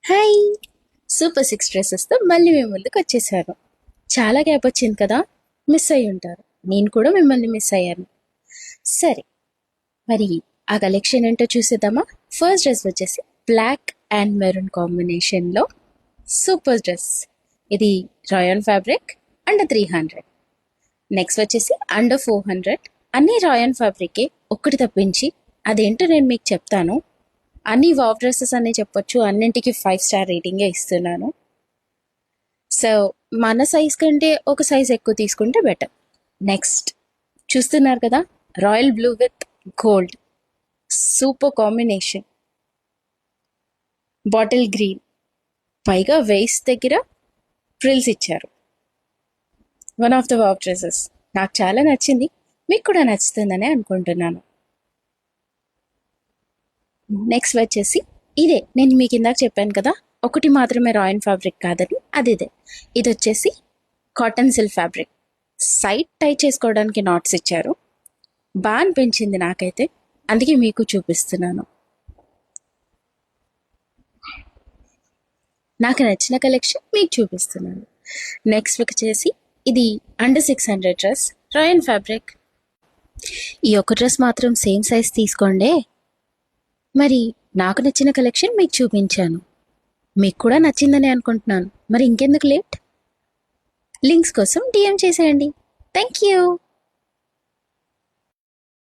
Hi! Super 6 డ్రెసెస్‌తో మళ్ళీ మీ ముందుకు వచ్చేసాను. చాలా గ్యాప్ వచ్చింది కదా! మిస్ అయ్యి ఉంటారు. నేను కూడా మిమ్మల్ని మిస్ అయ్యాను. సరే, మరి ఆ కలెక్షన్ ఏంటో చూసేద్దామా? ఫస్ట్ డ్రెస్ వచ్చేసి బ్లాక్ అండ్ మెరూన్ కాంబినేషన్‌లో సూపర్ డ్రెస్. ఇది రాయన్ ఫ్యాబ్రిక్ అండర్ 300. నెక్స్ట్ వచ్చేసి అండర్ 400. అన్ని రాయన్ ఫ్యాబ్రికే, ఒక్కటి తప్పించి. అదేంటో నేను మీకు చెప్తాను. అన్ని వావ్ డ్రెస్సెస్ అనే చెప్పొచ్చు, అన్నింటికి 5 స్టార్ రేటింగే ఇస్తున్నాను. సో మన సైజ్ కంటే ఒక సైజ్ ఎక్కువ తీసుకుంటే బెటర్. నెక్స్ట్ చూస్తున్నారు కదా, royal blue with gold, super combination. Bottle green, పైగా వేస్ట్ దగ్గర ఫ్రిల్స్ ఇచ్చారు. One of the wow dresses, నాకు చాలా నచ్చింది. మీకు కూడా నచ్చుతుందని అనుకుంటున్నాను. నెక్స్ట్ వచ్చేసి ఇదే, నేను మీకు ఇందాక చెప్పాను కదా ఒకటి మాత్రమే రాయన్ ఫ్యాబ్రిక్ కాదని, అది ఇదే. ఇది వచ్చేసి కాటన్ సిల్క్ ఫ్యాబ్రిక్. సైడ్ టై చేసుకోవడానికి నాట్స్ ఇచ్చారు. బాగా అనిపించింది నాకైతే, అందుకే మీకు చూపిస్తున్నాను. నాకు నచ్చిన కలెక్షన్ మీకు చూపిస్తున్నాను. నెక్స్ట్ వచ్చేసి ఇది అండర్ 600 డ్రెస్, రాయన్ ఫ్యాబ్రిక్. ఈ ఒక్క డ్రెస్ మాత్రం సేమ్ సైజ్ తీసుకోండి. మరి నాకు నచ్చిన కలెక్షన్ మీకు చూపించాను, మీకు కూడా నచ్చిందని అనుకుంటున్నాను. మరి ఇంకెందుకు లేట్, లింక్స్ కోసం డిఎం చేసేయండి. Thank you.